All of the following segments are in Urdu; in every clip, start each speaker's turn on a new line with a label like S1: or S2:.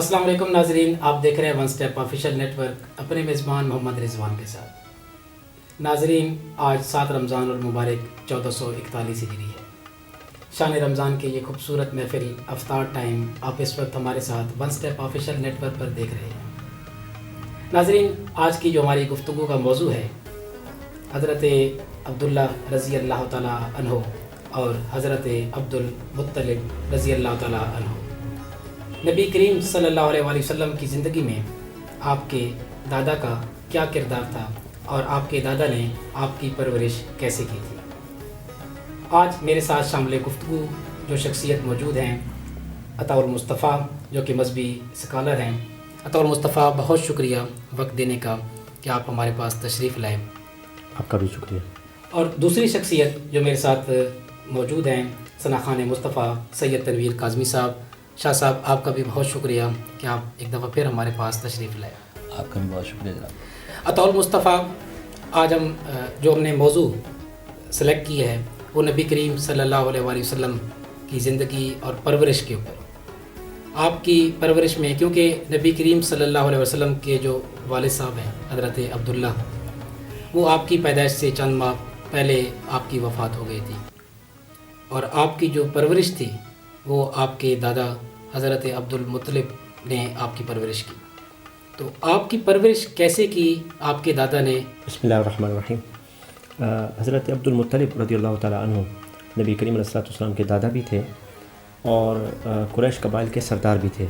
S1: السلام علیکم ناظرین، آپ دیکھ رہے ہیں one step official network اپنے میزبان محمد رضوان کے ساتھ۔ ناظرین، آج 7 رمضان المبارک 1441 ہجری ہے۔ شان رمضان کے یہ خوبصورت محفل افطار ٹائم آپ اس وقت ہمارے ساتھ one step official network پر دیکھ رہے ہیں۔ ناظرین، آج کی جو ہماری گفتگو کا موضوع ہے، حضرت عبداللہ رضی اللہ تعالیٰ عنہ اور حضرت عبد المطلب رضی اللہ تعالیٰ عنہ۔ نبی کریم صلی اللہ علیہ وآلہ وسلم کی زندگی میں آپ کے دادا کا کیا کردار تھا اور آپ کے دادا نے آپ کی پرورش کیسے کی تھی؟ آج میرے ساتھ شامل گفتگو جو شخصیت موجود ہیں، عطاء المصطفیٰ، جو کہ مذہبی اسکالر ہیں۔ عطاء المصطفیٰ، بہت شکریہ وقت دینے کا کہ آپ ہمارے پاس تشریف لائیں۔
S2: آپ کا بھی شکریہ۔ اور
S1: دوسری شخصیت جو میرے ساتھ موجود ہیں، ثنا خان مصطفیٰ سید تنویر کاظمی صاحب۔ شاہ صاحب، آپ کا بھی بہت شکریہ کہ آپ ایک دفعہ پھر ہمارے پاس تشریف لائے۔
S2: آپ کا بھی بہت شکریہ جناب۔
S1: عطاء المصطفیٰ، آج ہم نے موضوع سلیکٹ کی ہے وہ نبی کریم صلی اللہ علیہ وآلہ وسلم کی زندگی اور پرورش کے اوپر۔ آپ کی پرورش میں، کیونکہ نبی کریم صلی اللہ علیہ وسلم کے جو والد صاحب ہیں حضرت عبداللہ، وہ آپ کی پیدائش سے چند ماہ پہلے آپ کی وفات ہو گئی تھی، اور آپ کی جو پرورش تھی وہ آپ کے دادا حضرت عبد المطلب نے آپ کی پرورش کی۔ تو آپ کی پرورش کیسے کی آپ کے دادا نے؟
S2: بسم اللہ الرحمن الرحیم۔ حضرت عبد المطلب رضی اللہ تعالیٰ عنہ نبی کریم علیہ السلام کے دادا بھی تھے اور قریش قبائل کے سردار بھی تھے۔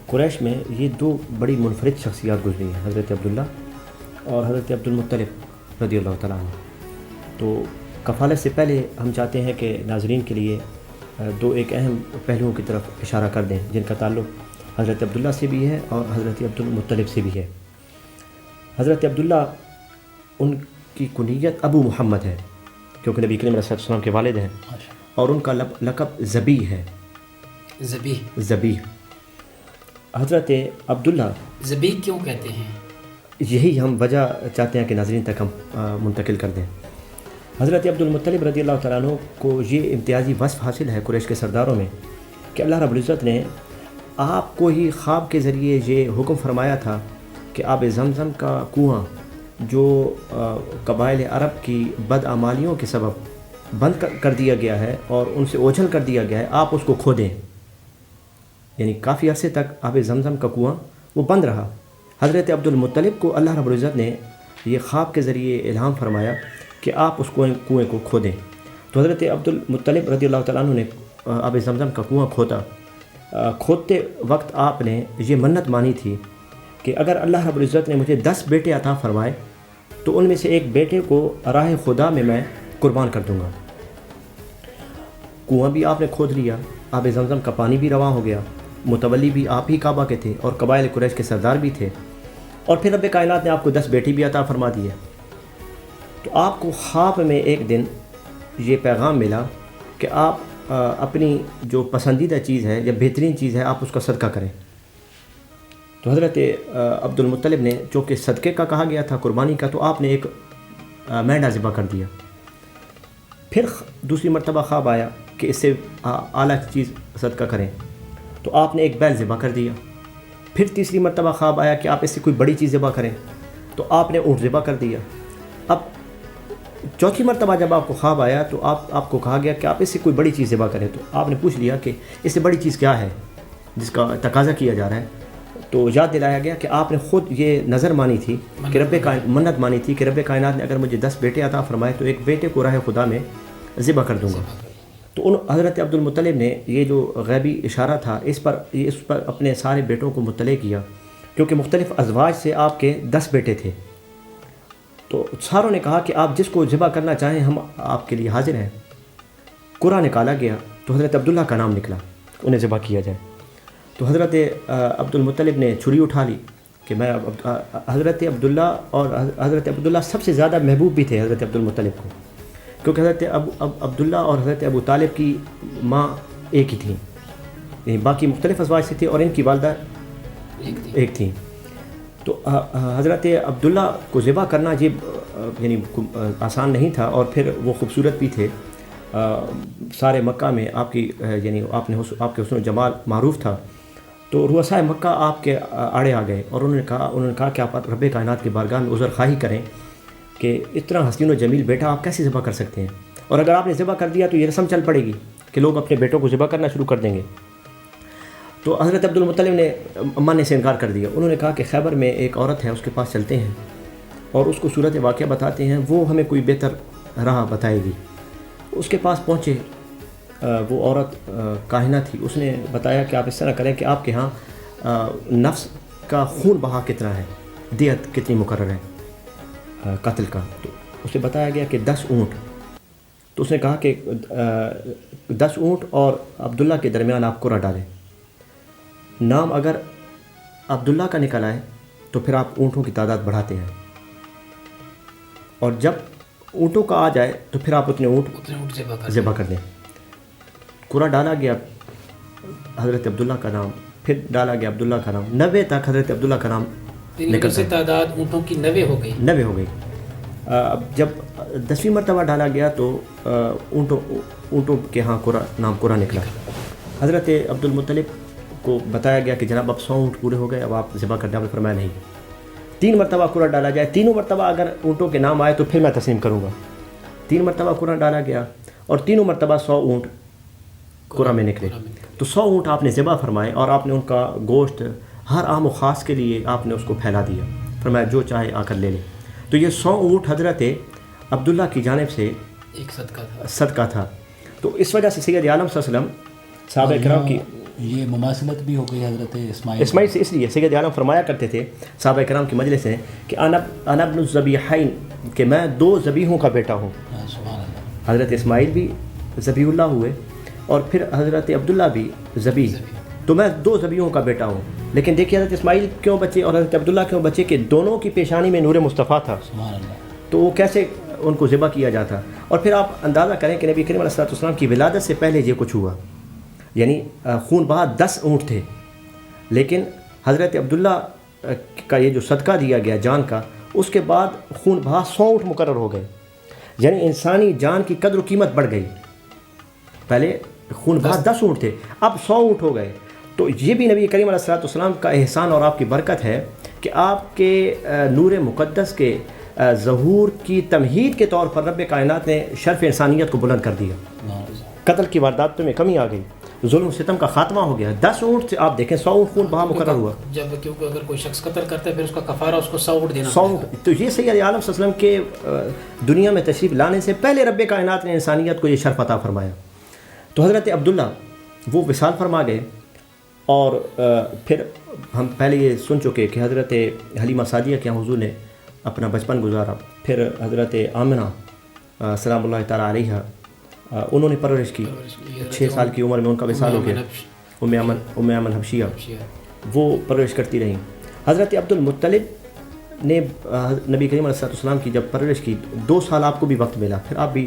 S2: قریش میں یہ دو بڑی منفرد شخصیات گزری ہیں، حضرت عبداللہ اور حضرت عبد المطلب رضی اللہ تعالیٰ عنہ۔ تو کفالت سے پہلے ہم چاہتے ہیں کہ ناظرین کے لیے ایک اہم پہلوؤں کی طرف اشارہ کر دیں جن کا تعلق حضرت عبداللہ سے بھی ہے اور حضرت عبد المطلب سے بھی ہے۔ حضرت عبداللہ، ان کی کنیت ابو محمد ہے کیونکہ نبی کریم علیہ السلام کے والد ہیں، اور ان کا لقب ذبیح ہے۔ ذبیح۔ حضرت عبداللہ
S1: ذبیح کیوں کہتے ہیں؟
S2: یہی ہم وجہ چاہتے ہیں کہ ناظرین تک ہم منتقل کر دیں۔ حضرت عبد المطلب رضی اللہ تعالیٰ عنہ کو یہ امتیازی وصف حاصل ہے قریش کے سرداروں میں کہ اللہ رب العزت نے آپ کو ہی خواب کے ذریعے یہ حکم فرمایا تھا کہ آب زمزم کا کنواں جو قبائل عرب کی بدعمالیوں کے سبب بند کر دیا گیا ہے اور ان سے اوجھل کر دیا گیا ہے، آپ اس کو کھودیں۔ یعنی کافی عرصے تک آب زمزم کا کنواں وہ بند رہا۔ حضرت عبد المطلب کو اللہ رب العزت نے یہ خواب کے ذریعے الہام فرمایا کہ آپ اس کنویں کو کھودیں۔ تو حضرت عبد المطلب رضی اللہ تعالیٰ عنہ نے آب زمزم کا کنواں کھودا۔ کھودتے وقت آپ نے یہ منت مانی تھی کہ اگر اللہ رب العزت نے مجھے 10 بیٹے عطا فرمائے تو ان میں سے ایک بیٹے کو راہ خدا میں قربان کر دوں گا۔ کنواں بھی آپ نے کھود لیا، آب زمزم کا پانی بھی رواں ہو گیا، متولی بھی آپ ہی کعبہ کے تھے اور قبائل قریش کے سردار بھی تھے، اور پھر رب کائنات نے آپ کو 10 بیٹی بھی عطا فرما دی ہے۔ تو آپ کو خواب میں ایک دن یہ پیغام ملا کہ آپ اپنی جو پسندیدہ چیز ہے یا بہترین چیز ہے آپ اس کا صدقہ کریں۔ تو حضرت عبد المطلب نے، چونکہ صدقے کا کہا گیا تھا، قربانی کا، تو آپ نے ایک مینڈا ذبح کر دیا۔ پھر دوسری مرتبہ خواب آیا کہ اس سے اعلیٰ چیز صدقہ کریں، تو آپ نے ایک بیل ذبح کر دیا۔ پھر تیسری مرتبہ خواب آیا کہ آپ اس سے کوئی بڑی چیز ذبح کریں، تو آپ نے اونٹ ذبح کر دیا۔ اب چوتھی مرتبہ جب آپ کو خواب آیا تو آپ کو کہا گیا کہ آپ اس سے کوئی بڑی چیز ذبح کریں، تو آپ نے پوچھ لیا کہ اس سے بڑی چیز کیا ہے جس کا تقاضا کیا جا رہا ہے۔ تو یاد دلایا گیا کہ آپ نے خود یہ نظر مانی تھی کہ منت مانی تھی کہ رب کائنات نے اگر مجھے 10 بیٹے عطا فرمائے تو ایک بیٹے کو راہ خدا میں ذبح کر دوں گا۔ تو حضرت عبد المطلب نے یہ جو غیبی اشارہ تھا اس پر اپنے سارے بیٹوں کو مطلع کیا، کیونکہ مختلف ازواج سے آپ کے 10 بیٹے تھے۔ تو ساروں نے کہا کہ آپ جس کو ذبح کرنا چاہیں ہم آپ کے لیے حاضر ہیں۔ قرآن نکالا گیا تو حضرت عبداللہ کا نام نکلا، انہیں ذبح کیا جائے۔ تو حضرت عبد المطلب نے چھری اٹھا لی کہ میں حضرت عبداللہ، اور حضرت عبداللہ سب سے زیادہ محبوب بھی تھے حضرت عبد المطلب کو، کیونکہ حضرت عبداللہ اور حضرت ابو طالب کی ماں ایک ہی تھیں، یعنی باقی مختلف ازواج سے تھے اور ان کی والدہ ایک تھیں۔ تو حضرت عبداللہ کو ذبح کرنا یہ یعنی آسان نہیں تھا، اور پھر وہ خوبصورت بھی تھے۔ سارے مکہ میں آپ کی یعنی آپ کے حسن و جمال معروف تھا، تو رؤسائے مکہ آپ کے آڑے آ گئے اور انہوں نے کہا کہ آپ رب کائنات کی بارگاہ میں عذر خواہی کریں کہ اتنا حسین و جمیل بیٹا آپ کیسے ذبح کر سکتے ہیں، اور اگر آپ نے ذبح کر دیا تو یہ رسم چل پڑے گی کہ لوگ اپنے بیٹوں کو ذبح کرنا شروع کر دیں گے۔ تو حضرت عبد المطلب نے ماننے سے انکار کر دیا۔ انہوں نے کہا کہ خیبر میں ایک عورت ہے، اس کے پاس چلتے ہیں اور اس کو صورت واقعہ بتاتے ہیں، وہ ہمیں کوئی بہتر راہ بتائے گی۔ اس کے پاس پہنچے، وہ عورت کاہنہ تھی، اس نے بتایا کہ آپ اس طرح کریں کہ آپ کے ہاں نفس کا خون بہا کتنا ہے، دیت کتنی مقرر ہے قتل کا۔ تو اسے بتایا گیا کہ 10 اونٹ۔ تو اس نے کہا کہ 10 اونٹ اور عبداللہ کے درمیان آپ قرعہ ڈالیں، نام اگر عبداللہ کا نکل آئے تو پھر آپ اونٹوں کی تعداد بڑھاتے ہیں، اور جب اونٹوں کا آ جائے تو پھر آپ اتنے اونٹ ذبح کر دیں۔ قرعہ ڈالا گیا، حضرت عبداللہ کا نام، پھر ڈالا گیا عبداللہ کا نام، 90 تک حضرت عبداللہ کا نام نکل سے
S1: تعداد اونٹوں کی 90 ہو گئی۔
S2: اب جب 10ویں مرتبہ ڈالا گیا تو اونٹوں کے ہاں نام قرعہ نکلا۔ حضرت عبد المطلب کو بتایا گیا کہ جناب اب 100 اونٹ پورے ہو گئے، اب آپ ذبح کر دیں۔ آپ نے فرمایا نہیں، 3 مرتبہ قرعہ ڈالا جائے، تینوں مرتبہ اگر اونٹوں کے نام آئے تو پھر میں تسلیم کروں گا۔ 3 مرتبہ قرعہ ڈالا گیا اور تینوں مرتبہ 100 اونٹ قرعہ میں نکلے۔ تو 100 اونٹ آپ نے ذبح فرمائے اور آپ نے ان کا گوشت ہر عام و خاص کے لیے آپ نے اس کو پھیلا دیا، فرمایا جو چاہے آ کر لے لے۔ تو یہ 100 اونٹ حضرت عبداللہ کی جانب سے
S1: ایک
S2: صدقہ تھا۔ تو اس وجہ سے سید عالم صلی اللہ علیہ وسلم صحابہ کرام کی
S3: یہ مماثلت بھی ہو گئی حضرت
S2: اسماعیل سے، اس لیے سید عالم فرمایا کرتے تھے صحابہ کرام کی مجلس سے کہ انا ابن الذبیحین، کہ میں 2 ذبیحوں کا بیٹا ہوں۔
S3: سبحان اللہ۔
S2: حضرت اسماعیل بھی ذبیح اللہ ہوئے اور پھر حضرت عبداللہ بھی ذبیح، تو میں 2 ذبیحوں کا بیٹا ہوں۔ لیکن دیکھیے حضرت اسماعیل کیوں بچے اور حضرت عبداللہ کیوں بچے کہ دونوں کی پیشانی میں نور مصطفیٰ تھا،
S3: سبحان اللہ۔
S2: تو وہ کیسے ان کو ذبح کیا جاتا۔ اور پھر آپ اندازہ کریں کہ نبی کریم علیہ السلام کی ولادت سے پہلے یہ کچھ ہوا، یعنی خون بہا 10 اونٹ تھے، لیکن حضرت عبداللہ کا یہ جو صدقہ دیا گیا جان کا، اس کے بعد خون بہا 100 اونٹ مقرر ہو گئے، یعنی انسانی جان کی قدر و قیمت بڑھ گئی۔ پہلے خون بہا 10 اونٹ تھے، اب 100 اونٹ ہو گئے۔ تو یہ بھی نبی کریم علیہ السلام کا احسان اور آپ کی برکت ہے کہ آپ کے نور مقدس کے ظہور کی تمہید کے طور پر رب کائنات نے شرف انسانیت کو بلند کر دیا، قتل کی وارداتوں میں کمی آ گئی، ظلم و ستم کا خاتمہ ہو گیا۔ 10 اونٹ سے آپ دیکھیں 100 اونٹ خون بہا مقرر ہوا۔
S1: جب کیونکہ اگر کوئی شخص قتل کرتا ہے پھر اس کا کفارہ اس کو 100 اونٹ دینا
S2: 100 اونٹ۔ تو یہ سید عالم صلی اللہ علیہ وسلم کے دنیا میں تشریف لانے سے پہلے رب کائنات نے انسانیت کو یہ شرف عطا فرمایا۔ تو حضرت عبداللہ وہ وصال فرما گئے، اور پھر ہم پہلے یہ سن چکے کہ حضرت حلیمہ سعدیہ کے حضور نے اپنا بچپن گزارا، پھر حضرت آمنہ سلام اللہ تعالیٰ علیہ انہوں نے پرورش کی، 6 سال کی عمر میں ان کا وصال ہو گیا، ام ایمن حبشیہ، وہ پرورش کرتی رہیں۔ حضرت عبد المطلب نے نبی کریم علیہ السلام کی جب پرورش کی، 2 سال آپ کو بھی وقت ملا، پھر آپ بھی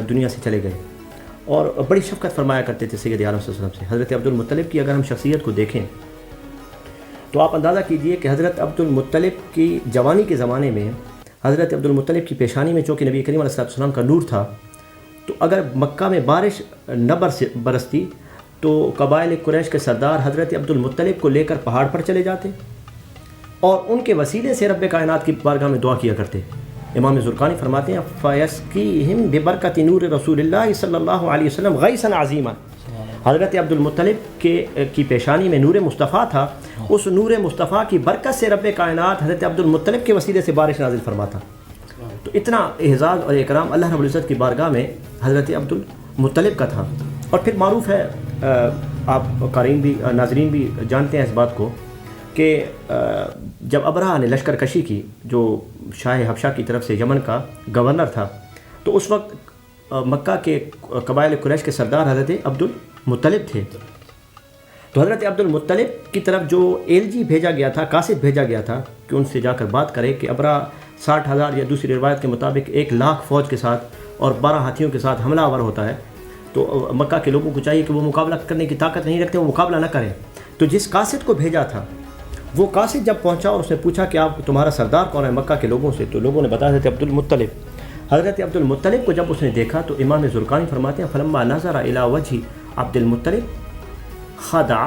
S2: دنیا سے چلے گئے، اور بڑی شفقت فرمایا کرتے تھے سید عالم صلی اللہ علیہ وسلم سے۔ حضرت عبد المطلب کی اگر ہم شخصیت کو دیکھیں تو آپ اندازہ کیجئے کہ حضرت عبد المطلب کی جوانی کے زمانے میں حضرت عبد المطلب کی پیشانی میں چونکہ نبی کریم علیہ السلام کا نور تھا، تو اگر مکہ میں بارش نہ برستی تو قبائل قریش کے سردار حضرت عبد المطلب کو لے کر پہاڑ پر چلے جاتے اور ان کے وسیلے سے رب کائنات کی بارگاہ میں دعا کیا کرتے۔ امام زرقانی فرماتے ہیں فَيَسْقِيهِمْ بِبَرْكَةِ نُورِ رسول اللہ صلی اللہ علیہ وسلم غیثًا عظیما۔ حضرت عبد المطلب کی پیشانی میں نور مصطفیٰ تھا، اس نور مصطفیٰ کی برکت سے رب کائنات حضرت عبد المطلب کے وسیلے سے بارش نازل فرماتا۔ تو اتنا اعزاز اور اکرام اللہ رب العزت کی بارگاہ میں حضرت عبد المطلب کا تھا۔ اور پھر معروف ہے، آپ قارئین بھی ناظرین بھی جانتے ہیں اس بات کو کہ جب ابرہہ نے لشکر کشی کی، جو شاہ حبشہ کی طرف سے یمن کا گورنر تھا، تو اس وقت مکہ کے قبائل قریش کے سردار حضرت عبد المطلب تھے۔ تو حضرت عبد المطلب کی طرف جو ایلجی بھیجا گیا تھا، قاصد بھیجا گیا تھا کہ ان سے جا کر بات کرے کہ ابرہہ 60,000 یا دوسری روایت کے مطابق 1,00,000 فوج کے ساتھ اور 12 ہاتھیوں کے ساتھ حملہ آور ہوتا ہے، تو مکہ کے لوگوں کو چاہیے کہ وہ مقابلہ کرنے کی طاقت نہیں رکھتے، وہ مقابلہ نہ کریں۔ تو جس قاصد کو بھیجا تھا، وہ قاصد جب پہنچا اور اس نے پوچھا کہ آپ تمہارا سردار کون ہے مکہ کے لوگوں سے، تو لوگوں نے بتایا تھا عبد المطلب۔ حضرت عبد المطلب کو جب اس نے دیکھا تو امام زرقانی فرماتے ہیں فلما نظر الى وجه عبد المطلب خضع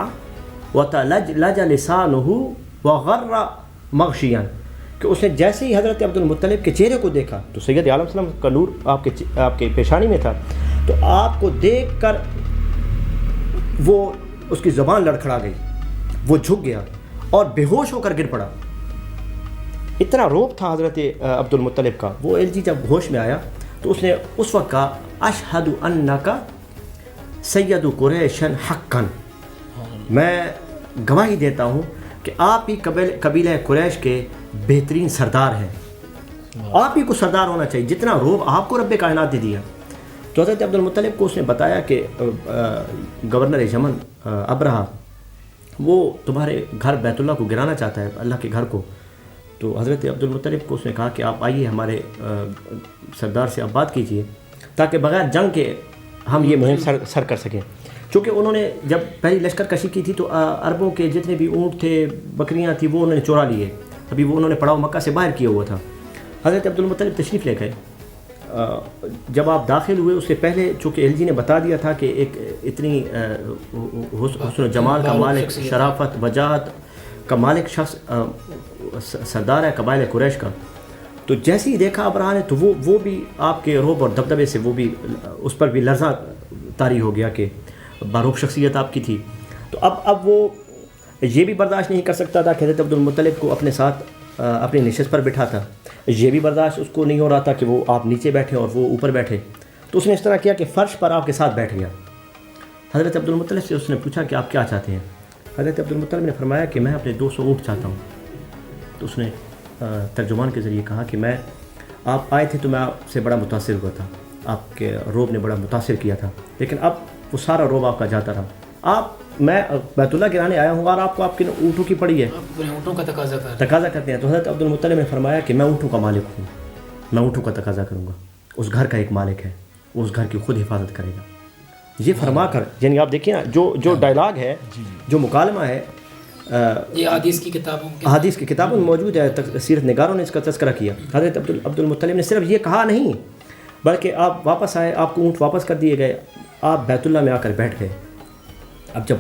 S2: وتلجلج لسانه وغر مغشیا، کہ اس نے جیسے ہی حضرت عبد المطلب کے چہرے کو دیکھا تو سید عالم صلی اللہ علیہ وسلم کا نور آپ کے پیشانی میں تھا، تو آپ کو دیکھ کر وہ اس کی زبان لڑکھڑا گئی، وہ جھک گیا اور بے ہوش ہو کر گر پڑا. اتنا روب تھا حضرت عبد المطلب کا. وہ ایل جی جب ہوش میں آیا تو اس نے اس وقت کہا اشہد انک سید قریش حقا، میں گواہی دیتا ہوں کہ آپ ہی قبیلہ قریش کے بہترین سردار ہیں، آپ ہی کو سردار ہونا چاہیے، جتنا روب آپ کو رب کائنات نے دیا. تو حضرت عبد المطلب کو اس نے بتایا کہ گورنر یمن ابرہہ وہ تمہارے گھر بیت اللہ کو گرانا چاہتا ہے، اللہ کے گھر کو. تو حضرت عبد المطلب کو اس نے کہا کہ آپ آئیے ہمارے سردار سے آپ بات کیجئے تاکہ بغیر جنگ کے ہم یہ مہم سر کر سکیں. چونکہ انہوں نے جب پہلی لشکر کشی کی تھی تو عربوں کے جتنے بھی اونٹ تھے بکریاں تھیں وہ انہوں نے چورا لیے، ابھی وہ انہوں نے پڑاؤ مکہ سے باہر کیا ہوا تھا. حضرت عبد المطلب تشریف لے گئے. جب آپ داخل ہوئے اس سے پہلے چونکہ ایل جی نے بتا دیا تھا کہ ایک اتنی حسن و جمال کا مالک، شرافت وجاہت کا مالک شخص سردار ہے قبائل قریش کا. تو جیسے ہی دیکھا ابرہہ نے تو وہ بھی آپ کے رعب اور دبدبے سے وہ بھی اس پر بھی لرزہ طاری ہو گیا کہ باروب شخصیت آپ کی تھی. تو اب وہ یہ بھی برداشت نہیں کر سکتا تھا کہ حضرت عبد المطلب کو اپنے ساتھ اپنی نشست پر بٹھا تھا، یہ بھی برداشت اس کو نہیں ہو رہا تھا کہ وہ آپ نیچے بیٹھے اور وہ اوپر بیٹھے. تو اس نے اس طرح کیا کہ فرش پر آپ کے ساتھ بیٹھ گیا. حضرت عبد المطلب سے اس نے پوچھا کہ آپ کیا چاہتے ہیں؟ حضرت عبد المطلب نے فرمایا کہ میں اپنے 200 اونٹ چاہتا ہوں. تو اس نے ترجمان کے ذریعے کہا کہ میں آپ آئے تھے تو میں آپ سے بڑا متاثر ہوا تھا، آپ کے روب نے بڑا متاثر کیا تھا، لیکن اب وہ سارا روب آپ کا جاتا رہا. میں بیت اللہ گرانے آیا ہوں اور آپ کو آپ کے اونٹوں کی پڑی ہے،
S1: اونٹوں کا
S2: تقاضا کرتے ہیں. تو حضرت عبد المطلب نے فرمایا کہ میں اونٹوں کا مالک ہوں، میں اونٹوں کا تقاضا کروں گا. اس گھر کا ایک مالک ہے، وہ اس گھر کی خود حفاظت کرے گا. یہ فرما کر یعنی آپ دیکھیے نا جو ڈائلاگ ہے، جو مکالمہ ہے،
S1: یہ حدیث کی کتابوں
S2: میں موجود ہے، سیرت نگاروں نے اس کا تذکرہ کیا. حضرت عبد المطلب نے صرف یہ کہا نہیں بلکہ آپ واپس آئے، آپ کو اونٹ واپس کر دیے گئے، آپ بیت اللہ میں آ کر بیٹھ گئے. اب جب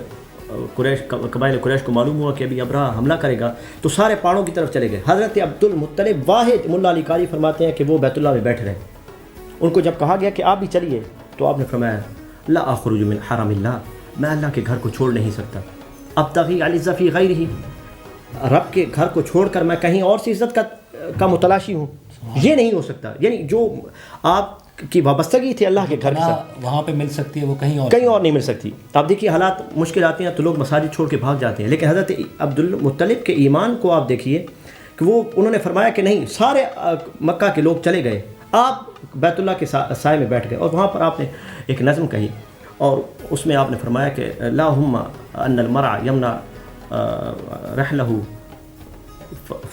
S2: قبائل قریش کو معلوم ہوا کہ ابھی ابرہہ حملہ کرے گا تو سارے پہاڑوں کی طرف چلے گئے. حضرت عبد المطلب واحد ملا علی قاری فرماتے ہیں کہ وہ بیت اللہ میں بیٹھ رہے. ان کو جب کہا گیا کہ آپ بھی چلیے تو آپ نے فرمایا لا اخرج من حرم اللہ، میں اللہ کے گھر کو چھوڑ نہیں سکتا. ابتغی العزہ فی غیرہ، رب کے گھر کو چھوڑ کر میں کہیں اور سی عزت کا متلاشی ہوں، یہ نہیں ہو سکتا. یعنی جو آپ کی وابستگی تھی اللہ کے گھر کے ساتھ
S3: وہاں پہ مل سکتی ہے وہ کہیں اور
S2: نہیں مل سکتی. آپ دیکھیے حالات مشکل آتے ہیں تو لوگ مساجد چھوڑ کے بھاگ جاتے ہیں، لیکن حضرت عبد المطلب کے ایمان کو آپ دیکھیے کہ وہ انہوں نے فرمایا کہ نہیں، سارے مکہ کے لوگ چلے گئے، آپ بیت اللہ کے سائے میں بیٹھ گئے. اور وہاں پر آپ نے ایک نظم کہی اور اس میں آپ نے فرمایا کہ اللہم ان المرء یمنع رحلہ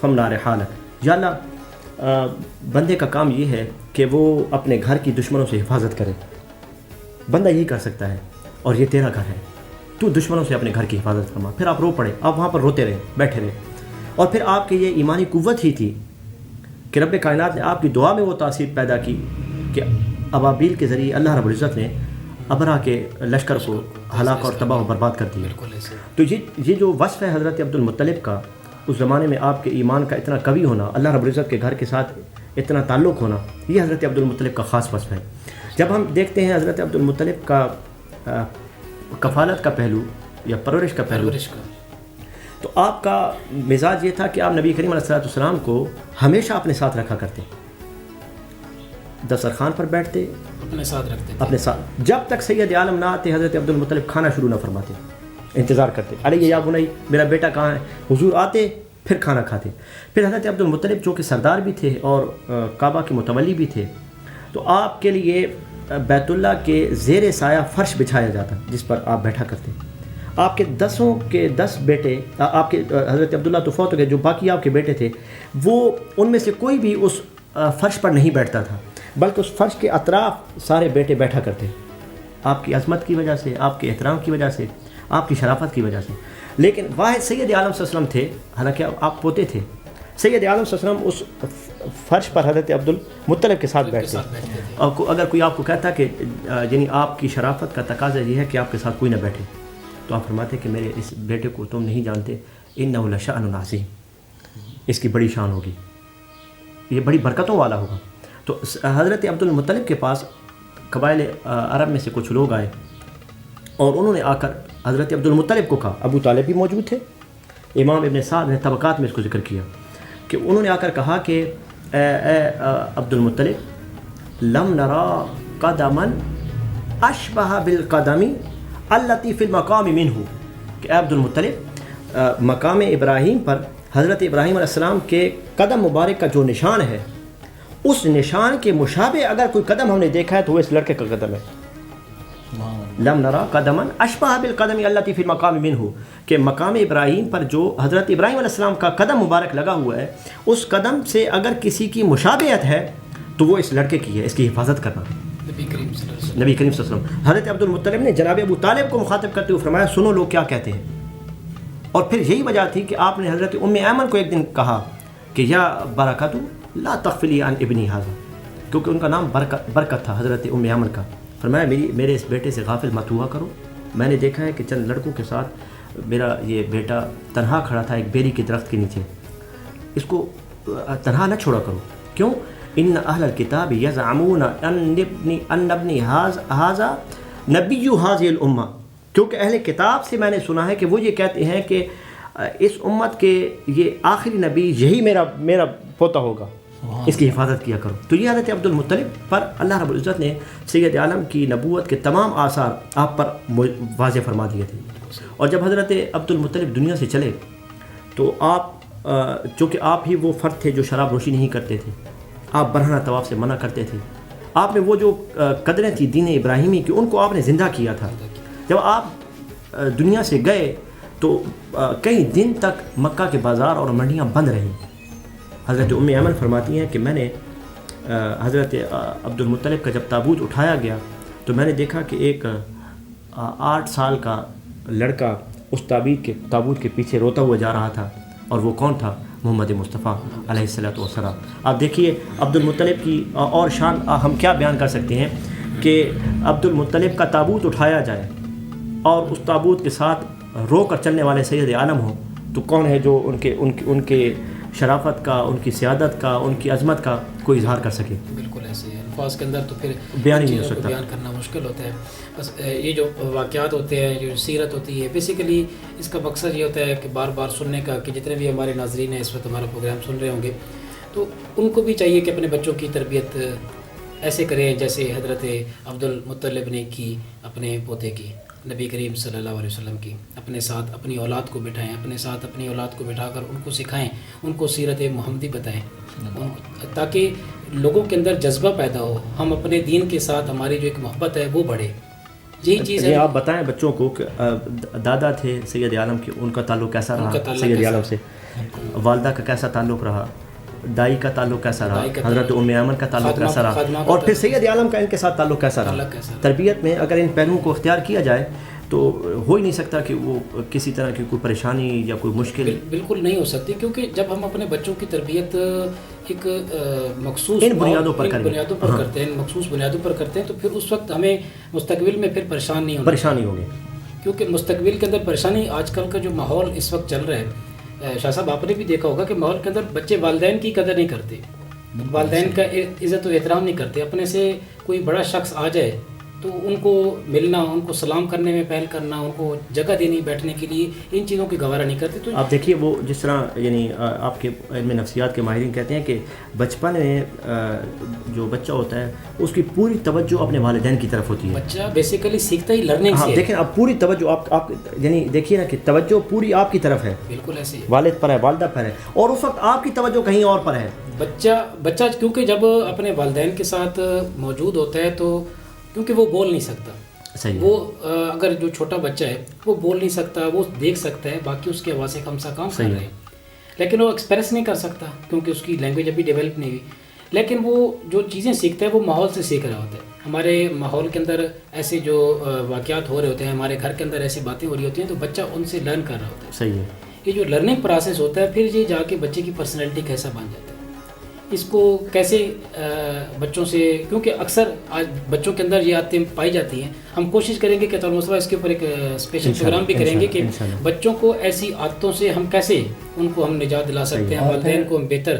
S2: فمنع رحالک، یا اللہ بندے کا کام یہ ہے کہ وہ اپنے گھر کی دشمنوں سے حفاظت کرے. بندہ یہی کر سکتا ہے اور یہ تیرا گھر ہے، تو دشمنوں سے اپنے گھر کی حفاظت فرما. پھر آپ رو پڑے، آپ وہاں پر روتے رہے، بیٹھے رہے. اور پھر آپ کی یہ ایمانی قوت ہی تھی کہ رب کائنات نے آپ کی دعا میں وہ تاثیر پیدا کی کہ ابابیل کے ذریعے اللہ رب العزت نے ابرہہ کے لشکر کو ہلاک اور تباہ و برباد کر دیا. تو یہ جو وصف ہے حضرت عبد المطلب کا، اس زمانے میں آپ کے ایمان کا اتنا قوی ہونا، اللہ رب العزت کے گھر کے ساتھ اتنا تعلق ہونا، یہ حضرت عبد المطلب کا خاص وصف ہے. جب ہم دیکھتے ہیں حضرت عبد المطلب کا کفالت کا پہلو یا پرورش کا پہلو، تو آپ کا مزاج یہ تھا کہ آپ نبی کریم علیہ السلام کو ہمیشہ اپنے ساتھ رکھا کرتے، دسترخوان پر بیٹھتے، اپنے ساتھ جب تک سید عالم نہ آتے حضرت عبد المطلب کھانا شروع نہ فرماتے، انتظار کرتے، ارے یا بنائی میرا بیٹا کہاں ہے. حضور آتے پھر کھانا کھاتے. پھر حضرت عبد المطلب جو کہ سردار بھی تھے اور کعبہ کے متولی بھی تھے، تو آپ کے لیے بیت اللہ کے زیر سایہ فرش بچھایا جاتا جس پر آپ بیٹھا کرتے. آپ کے 10 بیٹے، آپ کے حضرت عبداللہ تو فوت ہو گئے، جو باقی آپ کے بیٹے تھے وہ ان میں سے کوئی بھی اس فرش پر نہیں بیٹھتا تھا، بلکہ اس فرش کے اطراف سارے بیٹے بیٹھا کرتے، آپ کی عظمت کی وجہ سے، آپ کے احترام کی وجہ سے، آپ کی شرافت کی وجہ سے. لیکن واحد سید عالم صلی اللہ علیہ وسلم تھے، حالانکہ آپ پوتے تھے، سید عالم صلی اللہ علیہ وسلم اس فرش پر حضرت عبد المطلب کے ساتھ بیٹھتے ہیں، اور اگر کوئی آپ کو کہتا کہ یعنی آپ کی شرافت کا تقاضا یہ ہے کہ آپ کے ساتھ کوئی نہ بیٹھے، تو آپ فرماتے کہ میرے اس بیٹے کو تم نہیں جانتے، انہ لشأن عظیم، اس کی بڑی شان ہوگی، یہ بڑی برکتوں والا ہوگا۔ تو حضرت عبد المطلب کے پاس قبائل عرب میں سے کچھ لوگ آئے اور انہوں نے آ کر حضرت عبد المطلب کو کہا، ابو طالب بھی موجود تھے، امام ابن سعد نے طبقات میں اس کو ذکر کیا کہ انہوں نے آ کر کہا کہ اے عبد المطلب لم نرا قدما اشبہ بالقدم التی فی المقام منہ، کہ اے عبد المطلب مقام ابراہیم پر حضرت ابراہیم علیہ السلام کے قدم مبارک کا جو نشان ہے، اس نشان کے مشابہ اگر کوئی قدم ہم نے دیکھا ہے تو وہ اس لڑکے کا قدم ہے۔ لم نرا قدما اشبہ بالقدم التی فی المقام منہ، کہ مقام ابراہیم پر جو حضرت ابراہیم علیہ السلام کا قدم مبارک لگا ہوا ہے، اس قدم سے اگر کسی کی مشابہت ہے تو وہ اس لڑکے کی ہے، اس کی حفاظت کرنا۔
S1: نبی کریم صلی اللہ علیہ وسلم،
S2: نبی کریم صلی اللہ علیہ وسلم، حضرت عبد المطلب نے جناب ابو طالب کو مخاطب کرتے ہوئے فرمایا سنو لوگ کیا کہتے ہیں، اور پھر یہی وجہ تھی کہ آپ نے حضرت ام ایمن کو ایک دن کہا کہ یا برکاتو لا تغفلی عن ابنی ھذا، کیونکہ ان کا نام برکت تھا حضرت ام ایمن کا، فرمایا میرے اس بیٹے سے غافل مت ہوا کرو، میں نے دیکھا ہے کہ چند لڑکوں کے ساتھ میرا یہ بیٹا تنہا کھڑا تھا ایک بیری کے درخت کے نیچے، اس کو تنہا نہ چھوڑا کرو، کیوں؟ ان اہل الکتاب یزعمون ان ابنی ھذا نبی ھذہ الامہ، کیونکہ اہل کتاب سے میں نے سنا ہے کہ وہ یہ کہتے ہیں کہ اس امت کے یہ آخری نبی یہی میرا پوتا ہوگا، اس کی حفاظت کیا کرو۔ تو یہ حضرت عبد المطلب پر اللہ رب العزت نے سید عالم کی نبوت کے تمام آثار آپ پر واضح فرما دیے تھے، اور جب حضرت عبد المطلب دنیا سے چلے تو آپ چونکہ آپ ہی وہ فرد تھے جو شراب نوشی نہیں کرتے تھے، آپ برہنہ طواف سے منع کرتے تھے، آپ نے وہ جو قدریں تھیں دین ابراہیمی کی ان کو آپ نے زندہ کیا تھا۔ جب آپ دنیا سے گئے تو کئی دن تک مکہ کے بازار اور منڈیاں بند رہیں۔ حضرت ام ایمن فرماتی ہیں کہ میں نے حضرت عبد المطلب کا جب تابوت اٹھایا گیا تو میں نے دیکھا کہ ایک 8 سال کا لڑکا اس تابوت کے پیچھے روتا ہوا جا رہا تھا، اور وہ کون تھا؟ محمد مصطفیٰ علیہ الصلوۃ والسلام۔ آپ دیکھیے عبد المطلب کی اور شان ہم کیا بیان کر سکتے ہیں کہ عبد المطلب کا تابوت اٹھایا جائے اور اس تابوت کے ساتھ رو کر چلنے والے سید عالم ہوں، تو کون ہے جو ان کے شرافت کا، ان کی سیادت کا، ان کی عظمت کا کوئی اظہار کر سکے؟
S1: بالکل ایسے ہے، الفاظ کے اندر تو پھر
S2: بیان ہی نہیں ہو سکتا،
S1: بیان کرنا مشکل ہوتا ہے۔ بس یہ جو واقعات ہوتے ہیں، جو سیرت ہوتی ہے، بیسیکلی اس کا مقصد یہ ہوتا ہے کہ بار بار سننے کا، کہ جتنے بھی ہمارے ناظرین ہیں اس وقت ہمارا پروگرام سن رہے ہوں گے تو ان کو بھی چاہیے کہ اپنے بچوں کی تربیت ایسے کریں جیسے حضرت عبد المطلب نے کی اپنے پوتے کی، نبی کریم صلی اللہ علیہ وسلم کی، اپنے ساتھ اپنی اولاد کو بٹھائیں، اپنے ساتھ اپنی اولاد کو بٹھا کر ان کو سکھائیں، ان کو سیرت محمدی بتائیں، تاکہ لوگوں کے اندر جذبہ پیدا ہو، ہم اپنے دین کے ساتھ ہماری جو ایک محبت ہے وہ بڑھے۔ یہی چیز ہے۔
S2: آپ بتائیں بچوں کو کہ دادا تھے سید عالم کے، ان کا تعلق کیسا رہا سید عالم سے، والدہ کا کیسا تعلق رہا، دائی کا تعلق کیسا رہا، حضرت ام ایمن کا تعلق کیسا رہا، اور پھر سید عالم کا ان کے ساتھ تعلق کیسا رہا۔ تربیت میں اگر ان پہلوؤں کو اختیار کیا جائے تو ہو ہی نہیں سکتا کہ وہ کسی طرح کی کوئی پریشانی یا کوئی مشکل
S1: بالکل نہیں ہو سکتی، کیونکہ جب ہم اپنے بچوں کی تربیت ایک مخصوص
S2: بنیادوں پر
S1: کرتے ہیں، مخصوص بنیادوں پر کرتے ہیں، تو پھر اس وقت ہمیں مستقبل میں پھر پریشانی ہوگی، کیونکہ مستقبل کے اندر پریشانی آج کل کا جو ماحول اس وقت چل رہا ہے، شاہ صاحب آپ نے بھی دیکھا ہوگا کہ ماحول کے اندر بچے والدین کی قدر نہیں کرتے، والدین کا عزت و احترام نہیں کرتے، اپنے سے کوئی بڑا شخص آ جائے تو ان کو ملنا، ان کو سلام کرنے میں پہل کرنا، ان کو جگہ دینی بیٹھنے کے لیے، ان چیزوں کی گوارا نہیں کرتے۔ تو
S2: آپ دیکھیے وہ جس طرح یعنی آپ کے علم نفسیات کے ماہرین کہتے ہیں کہ بچپن میں جو بچہ ہوتا ہے اس کی پوری توجہ اپنے والدین کی طرف ہوتی ہے،
S1: بچہ بیسیکلی سیکھتا ہی لرننگ سے۔
S2: دیکھیں اب پوری توجہ آپ یعنی دیکھیے نا کہ توجہ پوری آپ کی طرف ہے،
S1: بالکل ایسے ہی
S2: والد پر ہے، والدہ پر ہے، اور اس وقت آپ کی توجہ کہیں اور پر ہے۔
S1: بچہ کیونکہ جب اپنے والدین کے ساتھ موجود ہوتا ہے تو کیونکہ وہ بول نہیں سکتا، وہ اگر جو چھوٹا بچہ ہے وہ بول نہیں سکتا، وہ دیکھ سکتا ہے، باقی اس کی آواز سے کم سے کم کر رہے ہیں، لیکن وہ ایکسپریس نہیں کر سکتا کیونکہ اس کی لینگویج ابھی ڈیولپ نہیں ہوئی، لیکن وہ جو چیزیں سیکھتا ہے وہ ماحول سے سیکھ رہا ہوتا ہے۔ ہمارے ماحول کے اندر ایسے جو واقعات ہو رہے ہوتے ہیں، ہمارے گھر کے اندر ایسی باتیں ہو رہی ہوتی ہیں تو بچہ ان سے لرن کر رہا ہوتا ہے۔
S2: صحیح ہے۔
S1: یہ جو لرننگ پروسیس ہوتا ہے پھر یہ جا کے بچے کی پرسنالٹی کیسا بن جاتا ہے، اس کو کیسے بچوں سے، کیونکہ اکثر آج بچوں کے اندر یہ عادتیں پائی جاتی ہیں. ہم کوشش کریں گے کہ طور مصطفیٰ اس کے اوپر ایک اسپیشل پروگرام بھی کریں گے کہ بچوں کو ایسی عادتوں سے ہم کیسے ان کو ہم نجات دلا سکتے ہیں، والدین کو ہم بہتر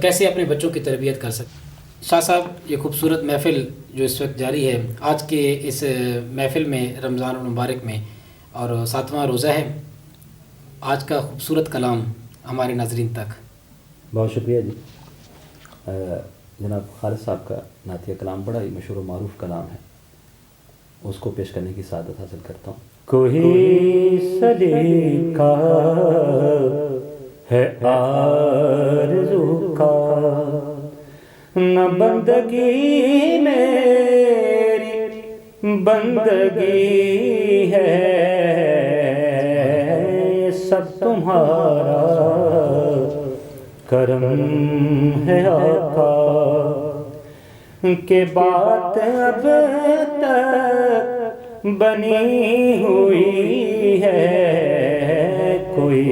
S1: کیسے اپنے بچوں کی تربیت کر سکتے ہیں. شاہ صاحب، یہ خوبصورت محفل جو اس وقت جاری ہے، آج کے اس محفل میں رمضان المبارک میں اور 7واں روزہ ہے، آج کا خوبصورت کلام ہمارے ناظرین تک.
S4: بہت شکریہ جی. جناب خالد صاحب کا نعتیہ کلام بڑا ہی مشہور و معروف کلام ہے، اس کو پیش کرنے کی سعادت حاصل کرتا ہوں. کوئی سلیقہ ہے آرزو کا، نہ بندگی میری بندگی ہے، سب تمہارا کرم ہے آقا، کہ بات اب تک بنی ہوئی ہے، کوئی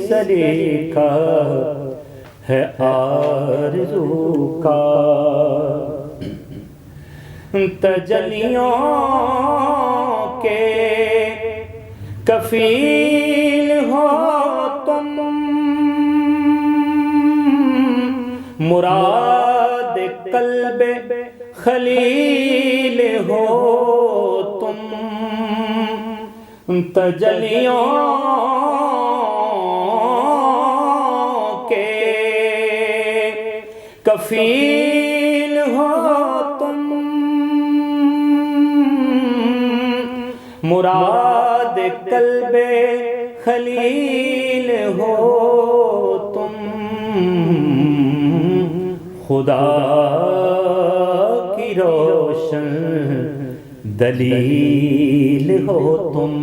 S4: سلیقہ ہے آرزو کا. تجلیوں کے کفیل ہو تم، مراد قلب خلیل ہو تم، تجلیوں کے کفیل ہو تم، مراد قلب خلیل ہو تم، خدا کی روشن دلیل ہو تم،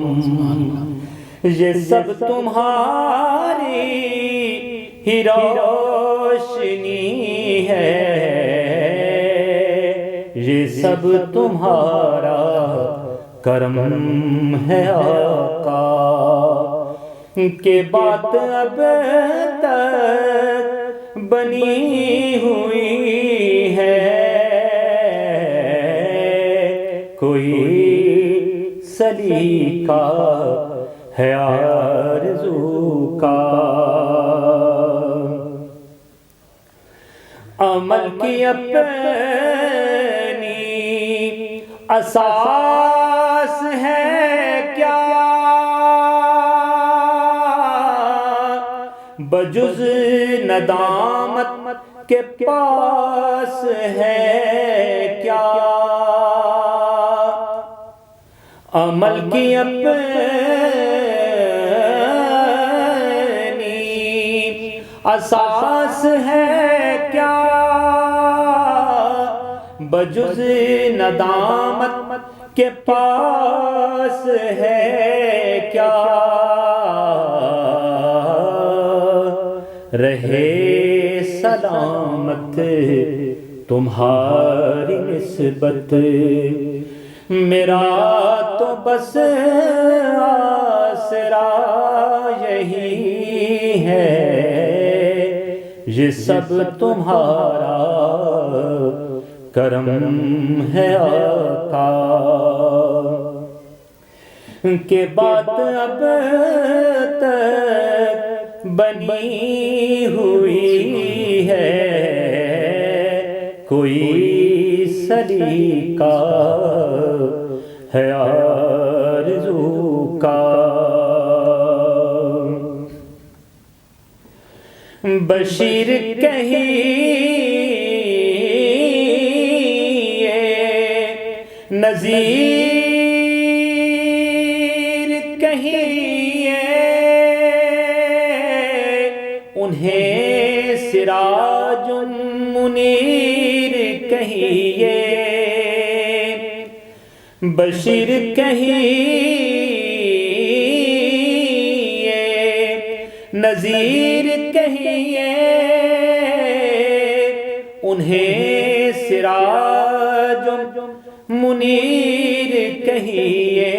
S4: یہ سب تمہاری ہی روشنی ہے، یہ سب تمہارا کرم ہے آقا، کہ بات اب تک بنی ہوئی ہے، کوئی سلیقہ ہے آرزو کا. عمل کی اپنی اساس ہے کیا، بجز ندامت کے پاس ہے کیا، عمل کی اپنی اساس ہے کیا، بجز ندامت کے پاس ہے کیا، رہے سلامت تمہاری نسبت، میرا تو بس آسرا یہی ہے، یہ سب تمہارا کرم ہے آقا، کہ بات اب تک بنی ہوئی ہے، کوئی سلیقہ ہے آرزو کا. بشیر کہیے نذیر کہیے، انہیں سراج منیر کہیے، بشیر کہیے نذیر کہیے، انہیں سراج منیر کہیے،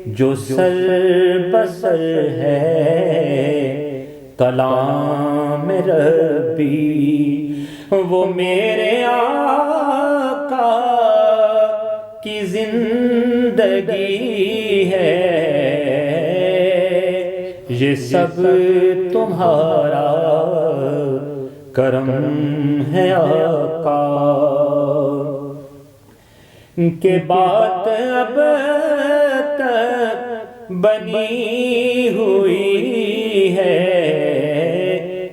S4: جو سر بسر ہے کلام ربی، وہ میرے آقا کی زندگی ہے، یہ سب تمہارا کرم ہے آقا، کہ بات اب تک بنی ہوئی ہے،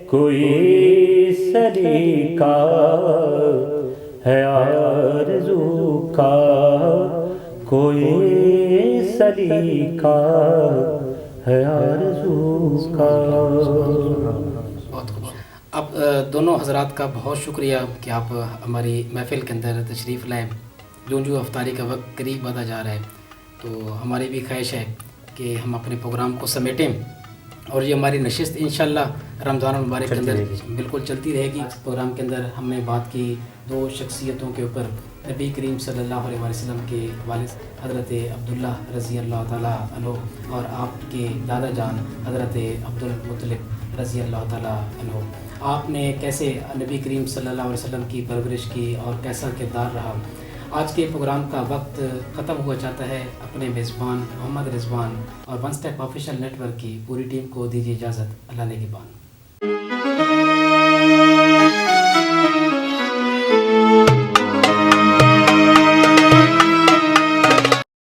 S4: کوئی سلیقہ ہے آرزو کا، کوئی سلیقہ ہے آرزو کا۔
S1: بہت خوب۔ اب دونوں حضرات کا بہت شکریہ کہ آپ ہماری محفل کے اندر تشریف لائیں۔ جو افطاری کا وقت قریب آتا جا رہا ہے تو ہماری بھی خواہش ہے کہ ہم اپنے پروگرام کو سمیٹیں، اور یہ ہماری نشست انشاءاللہ رمضان المبارک کے اندر بالکل چلتی رہے گی۔ اس پروگرام کے اندر ہم نے بات کی دو شخصیتوں کے اوپر، نبی کریم صلی اللہ علیہ وسلم کے والد حضرت عبداللہ رضی اللہ تعالیٰ عنہ اور آپ کے دادا جان حضرت عبدالمطلب رضی اللہ تعالیٰ عنہ، آپ نے کیسے نبی کریم صلی اللہ علیہ وسلم کی پرورش کی اور کیسا کردار رہا۔ آج کے پروگرام کا وقت ختم ہوا چاہتا ہے۔ اپنے میزبان محمد رضوان اور one step official network کی پوری ٹیم کو دیجیے اجازت۔ اللہ نگہبان۔